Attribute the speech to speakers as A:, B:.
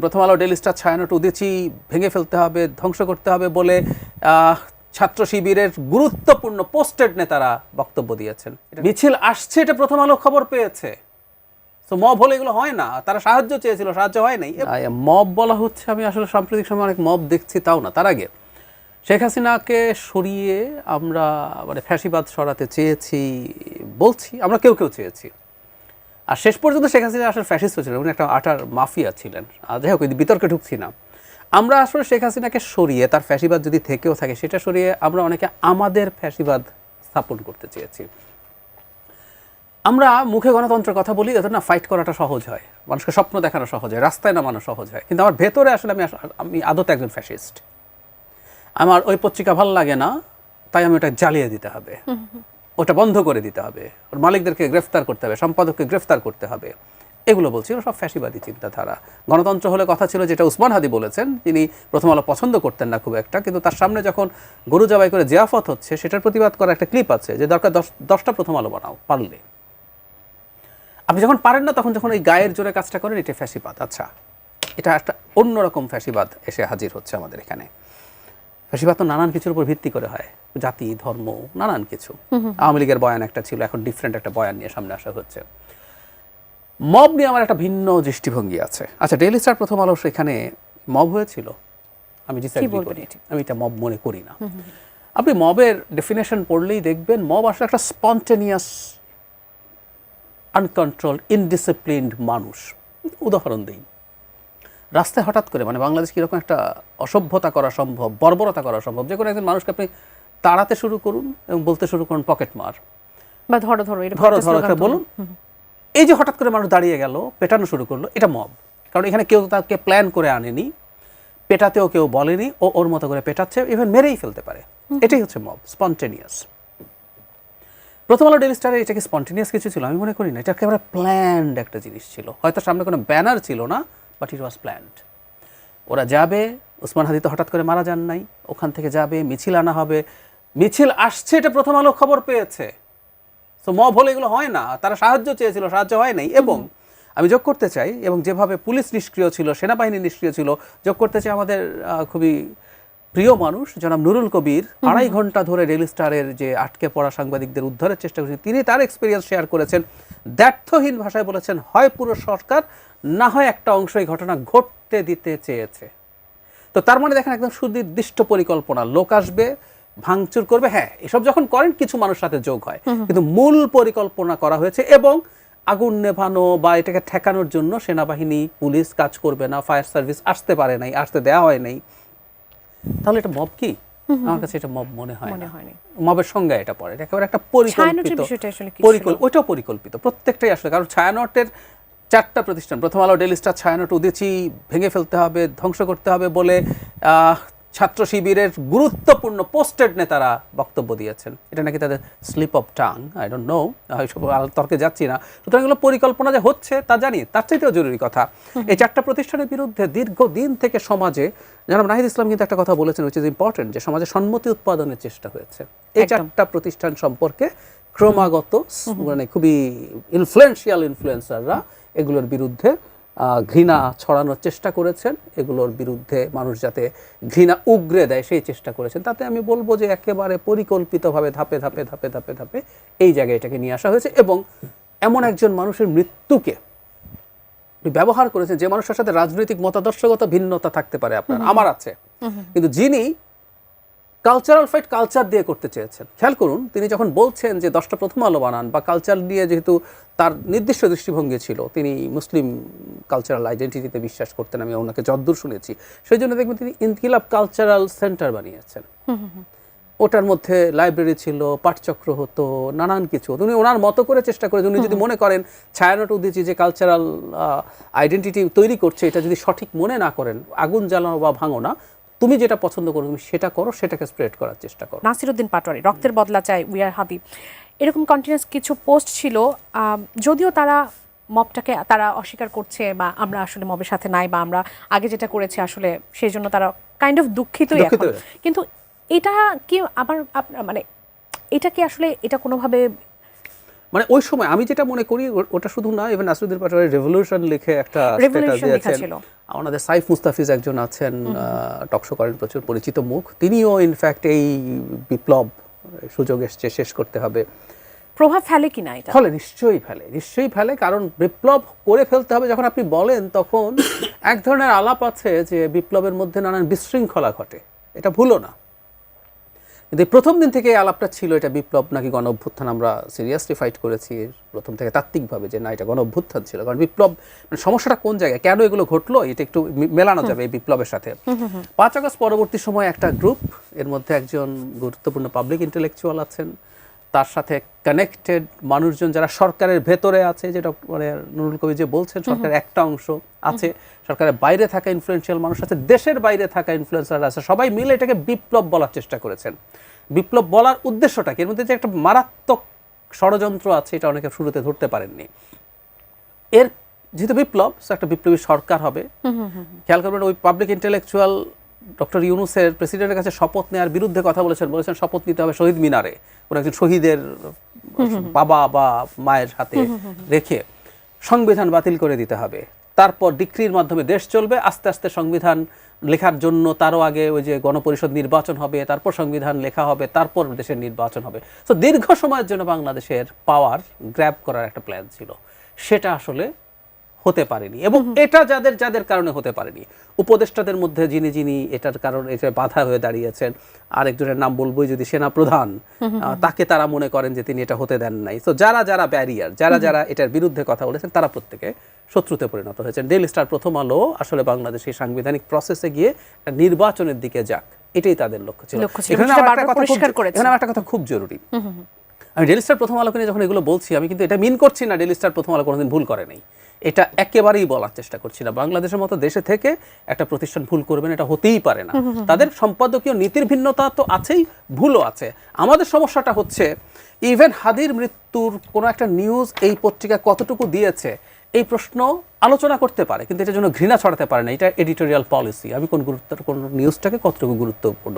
A: প্রথম আলো daily star Chhayanaut Udichi ভেঙে ফেলতে হবে, ধ্বংস করতে হবে বলে ছাত্র শিবিরের গুরুত্বপূর্ণ পোস্টেড নেতারা বক্তব্য দিয়েছেন। মিছিল আসছে এটা প্রথম আলো খবর পেয়েছে। তো মব হলে এগুলো হয় না, তারা সাহায্য চেয়েছিল, সাহায্য হয় নাই। মব বলা হচ্ছে, আমি আসলে সাম্প্রতিক সময় অনেক মব দেখছি, তাও না। তার আগে শেখ হাসিনাকে সরিয়ে আমরা মানে ফ্যাসিবাদ সরাতে চেয়েছি বলছি, আমরা কেউ কেউ চেয়েছি। আর শেষ পর্যন্ত শেখ হাসিনা আসলে ফ্যাসিস্ট ছিলেন, উনি একটা আটার মাফিয়া ছিলেন। যাই হোক, বিতর্কে ঢুকছি না। আমরা আসলে শেখ হাসিনাকে সরিয়ে, তার ফ্যাসিবাদ যদি থেকেও থাকে সেটা সরিয়ে আমরা অনেকে আমাদের ফ্যাসিবাদ স্থাপন করতে চেয়েছি। আমরা মুখে গণতন্ত্রের কথা বলি, এত না ফাইট করাটা সহজ হয়, মানুষকে স্বপ্ন দেখানো সহজ হয়, রাস্তায় নামানো সহজ হয়, কিন্তু আমার ভেতরে আসলে আমি আদতে একজন ফ্যাসিস্ট। আমার ওই পত্রিকা ভালো লাগে না, তাই আমি ওটা জ্বালিয়ে দিতে হবে, ওটা বন্ধ করে দিতে হবে, ওর মালিকদেরকে গ্রেফতার করতে হবে, সম্পাদককে গ্রেফতার করতে হবে, এগুলো বলছি। সব ফ্যাসিবাদী চিন্তাধারা। গণতন্ত্র হলে কথা ছিল, যেটা উসমান হাদি বলেছেন, তিনি প্রথম আলো পছন্দ করতেন না খুব একটা, কিন্তু তার সামনে যখন গরু জবাই করে জিয়াফত হচ্ছে সেটার প্রতিবাদ করা একটা ক্লিপ আছে, যে দরকার 10টা প্রথম আলো বানাও পারলে। আপনি যখন পারেন না, তখন যখন এই গায়ের জোরে কাজটা করেন, এটা ফ্যাসিবাদ। আচ্ছা, এটা একটা অন্যরকম ফ্যাসিবাদ এসে হাজির হচ্ছে আমাদের এখানে। ফ্যাসিবাদ তো নানান কিছুর উপর ভিত্তি করে হয়, জাতি, ধর্ম, নানান কিছু। আওয়ামী লীগের বয়ান একটা ছিল, এখন ডিফারেন্ট একটা বয়ান নিয়ে সামনে আসা হচ্ছে। মব নিয়ে আমার একটা ভিন্ন দৃষ্টিভঙ্গি আছে। আচ্ছা, ডেইলি স্টার প্রথম আলো সেখানে মব হয়েছিল, আমি ডিসএগ্রি করি, আমি এটা মব মনে করি না। আপনি মবের ডেফিনেশন পড়লেই দেখবেন, মব আসলে একটা স্পন্টেনিয়াস, আনকন্ট্রোলড, ইনডিসিপ্লিনড মানুষ। উদাহরণ দিই, রাস্তায় হঠাৎ করে, মানে বাংলাদেশ কীরকম একটা অসভ্যতা করা সম্ভব, বর্বরতা করা সম্ভব, যে কোনো একজন মানুষকে আপনি তাড়াতে শুরু করুন এবং বলতে শুরু করুন পকেট মার
B: বা ধরো
A: একটা বলুন, এই যে হঠাৎ করে মানুষ দাঁড়িয়ে গেল, পেটানো শুরু করলো, এটা মব। কারণ এখানে কেউ তাকে প্ল্যান করে আনেনি, পেটাতেও কেউ বলেনি, ও ওর মতো করে পেটাচ্ছে, ইভেন মেরেই ফেলতে পারে। এটাই হচ্ছে মব, স্পন্টেনিয়াস। প্রথম আলো ডেইলি স্টারে এটা কি স্পন্টেনিয়াস কিছু ছিল? আমি মনে করি না। এটা একেবারে প্ল্যান্ড একটা জিনিস ছিল। হয়তো সামনে কোনো ব্যানার ছিল না, বাট ইট ওয়াজ প্ল্যান্ড। ওরা যাবে, উসমান হাদি তো হঠাৎ করে মারা যান নাই, ওখান থেকে যাবে, মিছিল আনা হবে, মিছিল আসছে এটা প্রথম আলো খবর পেয়েছে। তো মব হলে এগুলো হয় না, তারা সাহায্য চেয়েছিল, সাহায্য হয় নাই। এবং আমি যোগ করতে চাই, এবং যেভাবে পুলিশ নিষ্ক্রিয় ছিল, সেনাবাহিনী নিষ্ক্রিয় ছিল, যোগ করতে চাই আমাদের খুবই প্রিয় মানুষ জনাব নুরুল কবির 2.5 ঘন্টা ধরে ডেইলি স্টারের যে আটকে পড়া সাংবাদিকদের উদ্ধারের চেষ্টা করেছেন, তিনি তার এক্সপিরিয়েন্স শেয়ার করেছেন, দ্ব্যর্থহীন ভাষায় বলেছেন, হয় পুরো সরকার, না হয় একটা অংশ এই ঘটনা ঘটতে দিতে চেয়েছে। তো তার মানে দেখেন, একদম সুনির্দিষ্ট পরিকল্পনা, লোক আসবে, ভাঙচুর করবে। হ্যাঁ, এসব যখন করেন কিছু মানুষ সাথে যোগ হয়, কিন্তু মূল পরিকল্পনা করা হয়েছে। এবং আগুন নেভানো বা এটাকে ঠেকানোর জন্য সেনাবাহিনী, পুলিশ কাজ করবে না, ফায়ার সার্ভিস আসতে পারে নাই, আসতে দেওয়া হয় নাই। তাহলে এটা মব কি? আমার কাছে এটা মব মনে হয় না। মবের সংজ্ঞা এটা পড়ে, এটা একেবারে একটা পরিকল্পিত, ওইটাও পরিকল্পিত, প্রত্যেকটাই আসলে। কারণ ছায়ানটের 4টা প্রতিষ্ঠান, প্রথম আলো, ডেইলি স্টার, ছায়ানট উদীচী ভেঙে ফেলতে হবে, ধ্বংস করতে হবে বলে ছাত্র শিবিরের গুরুত্বপূর্ণ পোস্টেড নেতারা বক্তব্য দিয়েছেন। এটা নাকি তাদের slip of tongue, I don't know, তর্কে যাচ্ছি না। সুতরাং এগুলো পরিকল্পনা যে হচ্ছে তা জানি, তার চাইতেও জরুরি কথা, এই 4টা প্রতিষ্ঠানের বিরুদ্ধে দীর্ঘদিন থেকে সমাজে জনাব নাহিদ ইসলাম কিন্তু একটা কথা বলেছেন, উইচ ইজ ইম্পর্টেন্ট, যে সমাজে সম্মতি উৎপাদনের চেষ্টা হয়েছে। এই 4টা প্রতিষ্ঠান সম্পর্কে ক্রমাগত মানে খুবই ইনফ্লুয়েন্সিয়াল ইনফ্লুয়েন্সাররা এগুলোর বিরুদ্ধে ঘৃণা ছড়ানোর চেষ্টা করেছেন, এগুলোর বিরুদ্ধে মানুষ যাতে ঘৃণা উগরে দেয় সেই চেষ্টা করেছেন। তাতে আমি বলবো যে একেবারে পরিকল্পিতভাবে ধাপে ধাপে ধাপে ধাপে ধাপে এই জায়গায় এটাকে নিয়ে আসা হয়েছে। এবং এমন একজন মানুষের মৃত্যুকে ব্যবহার করেছে, যে মানুষের সাথে রাজনৈতিক মতাদর্শগত ভিন্নতা থাকতে পারে আপনার, আমার আছে, কিন্তু যিনি কালচারাল ফাইট কালচার দিয়ে করতে চেয়েছেন। খেয়াল করুন, তিনি যখন বলছেন যে 10টা প্রথম আলো বানান, বা কালচার নিয়ে যেহেতু তার নির্দিষ্ট দৃষ্টিভঙ্গি ছিল, তিনি মুসলিম কালচারাল আইডেন্টিটিতে বিশ্বাস করতেন, আমি ওনাকে যদ্দূর শুনেছি, সেই জন্য দেখবেন তিনি ইনকিলাব কালচারাল সেন্টার বানিয়েছেন। ওটার মধ্যে লাইব্রেরি ছিল, পাঠচক্র হতো, নানান কিছু উনি ওনার মতো করে চেষ্টা করে। উনি যদি মনে করেন ছায়ানট উদীচী যে কালচারাল আইডেন্টিটি তৈরি করছে, এটা যদি সঠিক মনে না করেন, আগুন জ্বালানো বা ভাঙো না, তুমি যেটা পছন্দ করো তুমি সেটা করো, সেটাকে স্প্রেড করার চেষ্টা করো।
B: নাসিরউদ্দিন পাটোয়ারি, রক্তের বদলা চাই, উই আর হাদি, এরকম কন্টিনিউয়াস কিছু পোস্ট ছিল। যদিও তারা মবটাকে তারা অস্বীকার করছে, বা আমরা আসলে মবের সাথে নাই, বা আমরা আগে যেটা করেছি আসলে সেই জন্য তারা কাইন্ড অফ দুঃখিতই এখন। কিন্তু এটা কি আবার মানে এটা কি আসলে এটা কোনোভাবে
A: মানে ওই সময় আমি যেটা মনে করি ওটা শুধু না, ইভেন নাসিরুদ্দিন পাটোয়ারি রেভলিউশন লিখে একটা স্ট্যাটাস দিয়েছেন। আমাদের সাইফ মুস্তাফিজ একজন আছেন, টকশো করেন, প্রচুর পরিচিত মুখ, তিনিও ইনফ্যাক্ট এই বিপ্লব সুযোগ এসছে, শেষ করতে হবে।
B: প্রভাব ফেলে কিনা এটা?
A: ফলে নিশ্চয়ই ফেলে, কারণ বিপ্লব করে ফেলতে হবে যখন আপনি বলেন, তখন এক ধরনের আলাপ আছে যে বিপ্লবের মধ্যে নানান বিশৃঙ্খলা ঘটে, এটা ভুলো না। কিন্তু প্রথম দিন থেকে এই আলাপটা ছিল এটা বিপ্লব নাকি গণ অভ্যুত্থান। আমরা সিরিয়াসলি ফাইট করেছি প্রথম থেকে তাত্ত্বিকভাবে যে না, এটা গণ অভ্যুত্থান ছিল। কারণ বিপ্লব মানে সমস্যাটা কোন জায়গায়, কেন এগুলো ঘটলো, এটা একটু মেলানো যাবে এই বিপ্লবের সাথে। 5 আগস্ট পরবর্তী সময় একটা গ্রুপ, এর মধ্যে একজন গুরুত্বপূর্ণ পাবলিক ইন্টেলেকচুয়াল আছেন, তার সাথে কানেক্টেড মানুষজন যারা সরকারের ভেতরে আছে, যেটা মানে নুরুল কবির যে বলছেন, সরকারের একটা অংশ আছে, সরকারের বাইরে থাকা ইনফ্লুয়েন্সিয়াল মানুষ আছে, দেশের বাইরে থাকা ইনফ্লুয়েন্সার আছে, সবাই মিলে এটাকে বিপ্লব বলার চেষ্টা করেছেন। বিপ্লব বলার উদ্দেশ্যটা কি, এর মধ্যে যে একটা মারাত্মক ষড়যন্ত্র আছে, এটা অনেকে শুরুতে ধরতে পারেননি। এর যেহেতু বিপ্লব, একটা বিপ্লবী সরকার হবে। খেয়াল করবেন, ওই পাবলিক ইন্টেলেকচুয়াল ডক্টর ইউনূসের প্রেসিডেন্টের কাছে শপথ নেওয়ার বিরুদ্ধে কথা বলেছেন শপথ নিতে হবে শহীদ মিনারে, কোনো একজন শহীদের বাবা বা মায়ের হাতে রেখে সংবিধান বাতিল করে দিতে হবে, তারপর ডিক্রির মাধ্যমে দেশ চলবে, আস্তে আস্তে সংবিধান লেখার জন্য তারও আগে ওই যে গণপরিষদ নির্বাচন হবে, তারপর সংবিধান লেখা হবে, তারপর দেশের নির্বাচন হবে। তো দীর্ঘ সময়ের জন্য বাংলাদেশের পাওয়ার গ্র্যাব করার একটা প্ল্যান ছিল, সেটা আসলে হতে পারেনি। এবং এটা যাদের যাদের কারণে হতে পারেনি, উপদেষ্টাদের মধ্যে যিনি এটার কারণে এটা বাধা হয়ে দাঁড়িয়েছেন, আরেকজনের নাম বলবোই যদি, সেনা প্রধান, তাকে তারা মনে করেন যে তিনি এটা হতে দেন নাই। তো যারা ব্যারিয়ার, যারা এটার বিরুদ্ধে কথা বলেছেন, তারা প্রত্যেকে শত্রুতে পরিণত হয়েছেন। ডেইলি স্টার প্রথম আলো আসলে বাংলাদেশের সাংবিধানিক প্রসেসে গিয়ে একটা নির্বাচনের দিকে যাক, এটাই তাদের লক্ষ্য ছিল। এখানে একটা কথা খুব জরুরি, আমি ডেইলি স্টার প্রথম আলোকে নিয়ে যখন এগুলো বলছি, আমি কিন্তু এটা মিন করছি না ডেইলি স্টার প্রথম আলো কোনোদিন ভুল করে নাই, এটা একেবারেই বলার চেষ্টা করছি না। বাংলাদেশের মতো দেশে থেকে একটা প্রতিষ্ঠান ভুল করবেন, এটা হতেই পারে না। তাদের সম্পাদকীয় নীতির ভিন্নতা তো আছেই, ভুলও আছে। আমাদের সমস্যাটা হচ্ছে, ইভেন হাদির মৃত্যুর কোনো একটা নিউজ এই পত্রিকা কতটুকু দিয়েছে, এই প্রশ্ন আলোচনা করতে পারে, কিন্তু এটার জন্য ঘৃণা ছড়াতে পারে না। এটা এডিটোরিয়াল পলিসি, আমি কোন নিউজটাকে কতটুকু গুরুত্বপূর্ণ